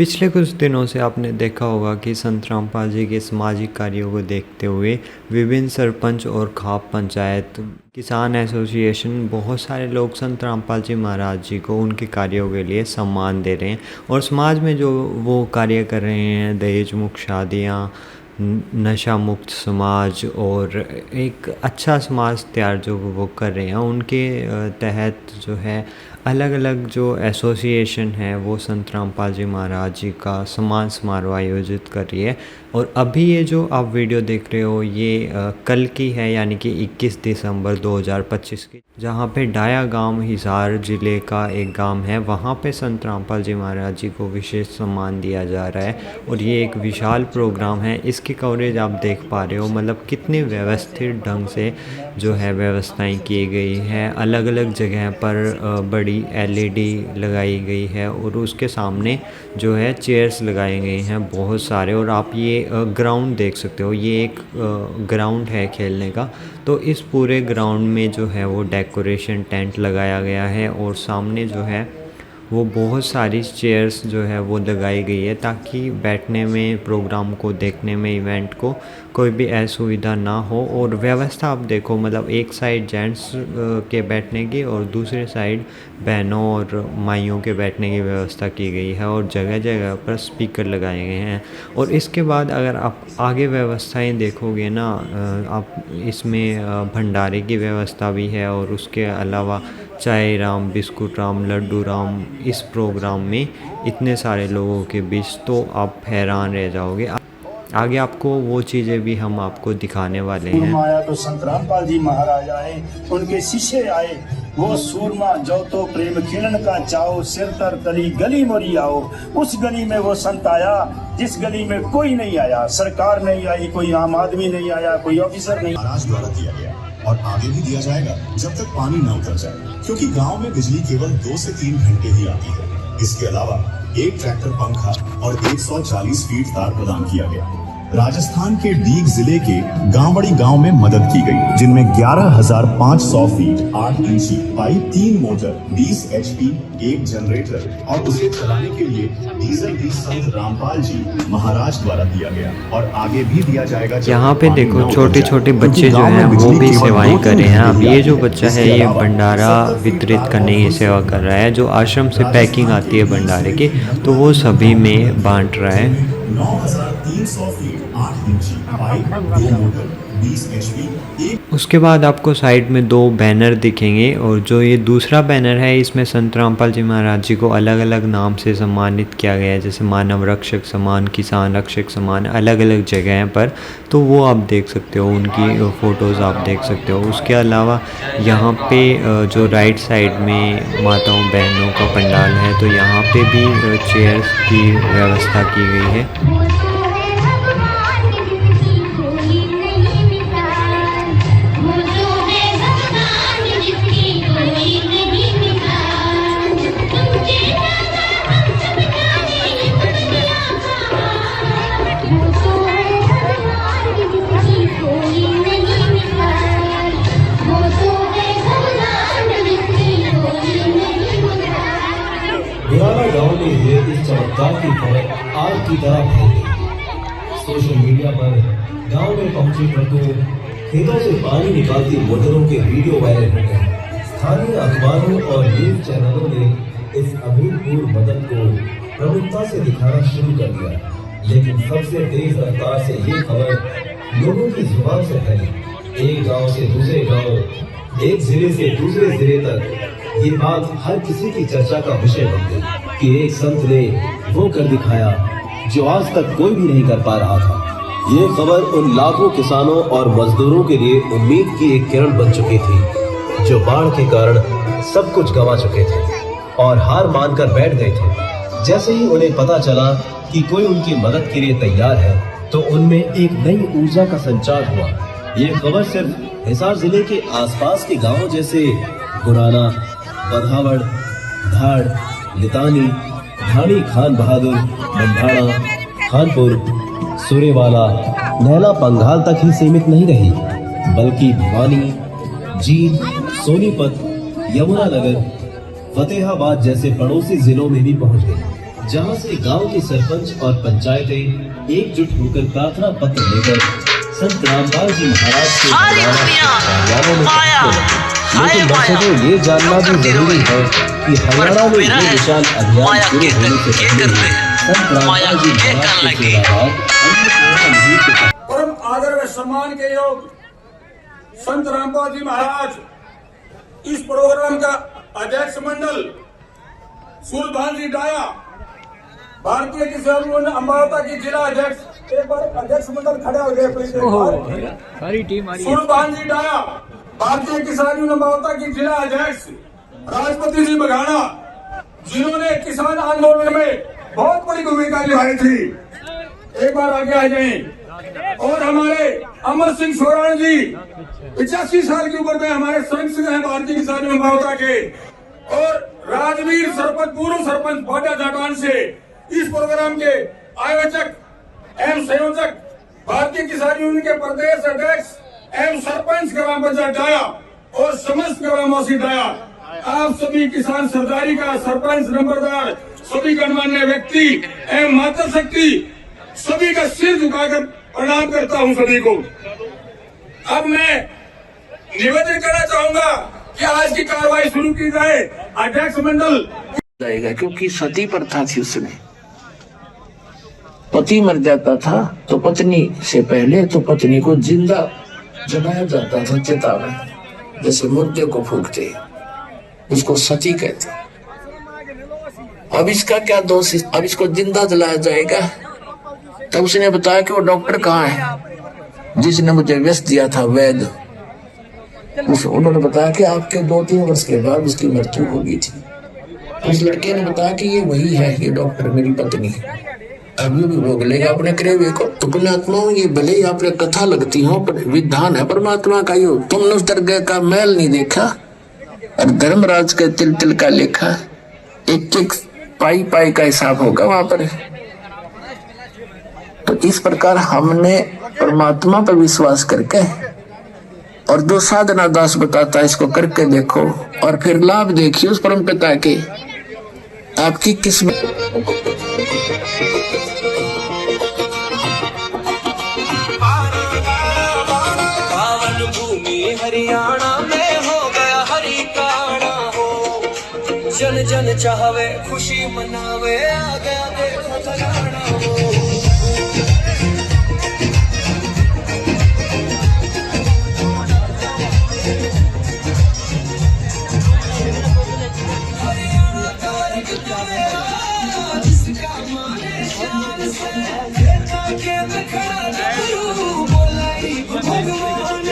पिछले कुछ दिनों से आपने देखा होगा कि संत रामपाल जी के सामाजिक कार्यों को देखते हुए विभिन्न सरपंच और खाप पंचायत, किसान एसोसिएशन, बहुत सारे लोग संत रामपाल जी महाराज जी को उनके कार्यों के लिए सम्मान दे रहे हैं। और समाज में जो वो कार्य कर रहे हैं, दहेज मुक्त शादियाँ, नशा मुक्त समाज और एक अच्छा समाज तैयार जो वो कर रहे हैं, उनके तहत जो है अलग अलग जो एसोसिएशन है वो संत रामपाल जी महाराज जी का सम्मान समारोह आयोजित कर रही है। और अभी ये जो आप वीडियो देख रहे हो ये कल की है, यानी कि 21 दिसंबर 2025 की, जहाँ पे डाया गांव हिसार ज़िले का एक गांव है, वहाँ पे संत रामपाल जी महाराज जी को विशेष सम्मान दिया जा रहा है। और ये एक विशाल प्रोग्राम है, इसकी कवरेज आप देख पा रहे हो, मतलब कितने व्यवस्थित ढंग से जो है व्यवस्थाएं की गई हैं। अलग अलग जगह पर बड़ी LED लगाई गई है और उसके सामने जो है चेयर्स लगाए गए हैं बहुत सारे। और आप ये ग्राउंड देख सकते हो, ये एक ग्राउंड है खेलने का। तो इस पूरे ग्राउंड में जो है वो डेकोरेशन टेंट लगाया गया है और सामने जो है वो बहुत सारी चेयर्स जो है वो लगाई गई है, ताकि बैठने में, प्रोग्राम को देखने में, इवेंट को कोई भी असुविधा ना हो। और व्यवस्था आप देखो, मतलब एक साइड जेंट्स के बैठने की और दूसरे साइड बहनों और माइयों के बैठने की व्यवस्था की गई है और जगह जगह पर स्पीकर लगाए गए हैं। और इसके बाद अगर आप आगे व्यवस्थाएं देखोगे ना, आप इसमें भंडारे की व्यवस्था भी है और उसके अलावा चाय राम, बिस्कुट राम, लड्डू राम, इस प्रोग्राम में इतने सारे लोगों के बीच तो आप हैरान रह जाओगे। आगे आपको वो चीज़ें भी हम आपको दिखाने वाले हैं। आया तो संत रामपाल जी महाराज आए, उनके शिष्य आए, वो सूरमा जो तो प्रेम किरण का चाओ, सिर तर तली गली मोरी आओ। उस गली में वो संत आया जिस गली में कोई नहीं आया, सरकार नहीं आई, कोई आम आदमी नहीं आया, कोई ऑफिसर नहीं। महाराज द्वारा दिया गया और आगे भी दिया जाएगा जब तक पानी न उतर जाए, क्योंकि गांव में बिजली केवल 2 से 3 घंटे ही आती है। इसके अलावा एक ट्रैक्टर पंखा और 140 फीट तार प्रदान किया गया। राजस्थान के डीग जिले के गांवड़ी गांव में मदद की गई, जिनमें 11,500 फीट 8 इंची पाइप, 3 मोटर, 20 HP, 1 जनरेटर और उसे चलाने के लिए डीजल भी संत रामपाल जी महाराज द्वारा दिया गया और आगे भी दिया जाएगा। यहाँ पे देखो छोटे छोटे बच्चे जो हैं वो भी सेवाएं कर रहे हैं। अब ये जो बच्चा है ये भंडारा वितरित करने की सेवा कर रहा है। जो आश्रम से पैकिंग आती है भंडारे की, तो वो सभी में बांट रहा है। 9,300 फीट 8 इंची पाइप, 2 मोटर, 20 HP। उसके बाद आपको साइड में 2 बैनर दिखेंगे और जो ये दूसरा बैनर है इसमें संत रामपाल जी महाराज जी को अलग अलग नाम से सम्मानित किया गया है, जैसे मानव रक्षक सम्मान, किसान रक्षक सम्मान, अलग अलग जगह पर। तो वो आप देख सकते हो, उनकी फ़ोटोज़ आप देख सकते हो। उसके अलावा यहाँ पे जो राइट साइड में माताओं बहनों का पंडाल है, तो यहाँ पे भी चेयर्स की व्यवस्था की गई है। पुराना गांव में हुए इस चमत्कार की खबर आज की तरह फैल गई। सोशल मीडिया पर गांव में पहुंचे ट्रकों, खेतों से पानी निकालती मोटरों के वीडियो वायरल हो गए। स्थानीय अखबारों और न्यूज चैनलों ने इस अभूतपूर्व मदद को प्रमुखता से दिखाना शुरू कर दिया, लेकिन सबसे तेज रफ्तार से ये खबर लोगों की जुबान से फैली। एक गांव से दूसरे गांव, एक जिले से दूसरे जिले तक ये बात हर किसी की चर्चा का विषय बन गई कि एक संत ने वो कर दिखाया जो आज तक कोई भी नहीं कर पा रहा था। ये खबर उन लाखों किसानों और मजदूरों के लिए उम्मीद की एक किरण बन चुकी थी, जो बाढ़ के कारण सब कुछ गंवा चुके थे और हार मानकर बैठ गए थे। जैसे ही उन्हें पता चला कि कोई उनकी मदद के लिए तैयार है, तो उनमें एक नई ऊर्जा का संचार हुआ। ये खबर सिर्फ हिसार जिले के आसपास के गांवों जैसे गुराना, बधावड़, धाड़, लितानी, ढाणी, खान बहादुर, मंडाणा, खानपुर, सुरेवाला, नैना, पंघाल तक ही सीमित नहीं रही, बल्कि भिवानी, जींद, सोनीपत, यमुनानगर, फतेहाबाद जैसे पड़ोसी जिलों में भी पहुंच गई। जहां से गांव के सरपंच और पंचायतें एकजुट होकर प्रार्थना पत्र लेकर संत रामपाल जी महाराज के कार्यालयों में लेकिन दर्शकों ये जानना भी जरूरी है कि हरियाणा में ये विशाल अभियान शुरू होने से पहले संत रामपाल जी महाराज के सेवाभाव परम आदर व सम्मान के योग संत रामपाल जी महाराज इस प्रोग्राम का अध्यक्ष मंडल सूरभान जी डाया, भारतीय किसान यूनियन अम्बावता की जिला अध्यक्ष, एक बार अध्यक्ष मंडल खड़े हो गए सारी टीम, सूरभान जी डाया, भारतीय किसान यूनियन अम्बावता की जिला अध्यक्ष, राष्ट्रपति जी बघाना, जिन्होंने किसान आंदोलन में बहुत बड़ी भूमिका निभाई थी, एक बार आगे आ जाए। और हमारे अमर सिंह सोराण जी 85 साल की उम्र में हमारे सांसद हैं भारतीय किसान यूनियन अम्बावता के, और राजवीर सरपंच, पूर्व सरपंच बाटा जाटान से इस प्रोग्राम के आयोजक एवं संयोजक, भारतीय किसान यूनियन के प्रदेश अध्यक्ष एवं सरपंच ग्राम पंचायत डाया और समस्त ग्रामवासी डाया, आप सभी किसान सरदारी का सरपंच नंबरदार, सभी गणमान्य व्यक्ति एवं माता शक्ति सभी का सिर झुकाकर प्रणाम करता हूं सभी को। अब मैं निवेदन करना चाहूंगा कि आज की कार्रवाई शुरू की जाए। अध्यक्ष मंडल जाएगा क्योंकि सती प्रथा थी उसमें, पति मर जाता था तो पत्नी से पहले तो पत्नी को जिंदा जलाया जाता था चिता में, जैसे मुर्दे को फूकते, उसको सती कहते। अब इसका क्या दोष, अब इसको जिंदा जलाया जाएगा। तब उसने बताया कि वो डॉक्टर कहाँ है जिसने मुझे व्यस दिया था, वैद्य। उन्होंने बताया कि आपके 2-3 वर्ष के बाद उसकी मृत्यु हो गई थी। उस लड़के ने बताया कि ये वही है, ये डॉक्टर मेरी पत्नी है, अभी भी भोग लेगा अपने करेवे को। तो पुण्यात्माओं, ये भले ही आपने कथा लगती हो पर विधान है परमात्मा का। यो तुमने उस दरगाह का मैल नहीं देखा और धर्मराज के तिल तिल का लेखा, एक पाई पाई का हिसाब होगा वहां पर। तो इस प्रकार हमने परमात्मा पर विश्वास करके, और जो साधना दास बताता है इसको करके देखो और फिर लाभ देखिए उस परम पिता के। आपकी किस्मत पावन भूमि हरियाणा में हो गया हरि काणा हो, जन जन चाहवे खुशी मनावे, आ गया देखो खजाना हो। भगवान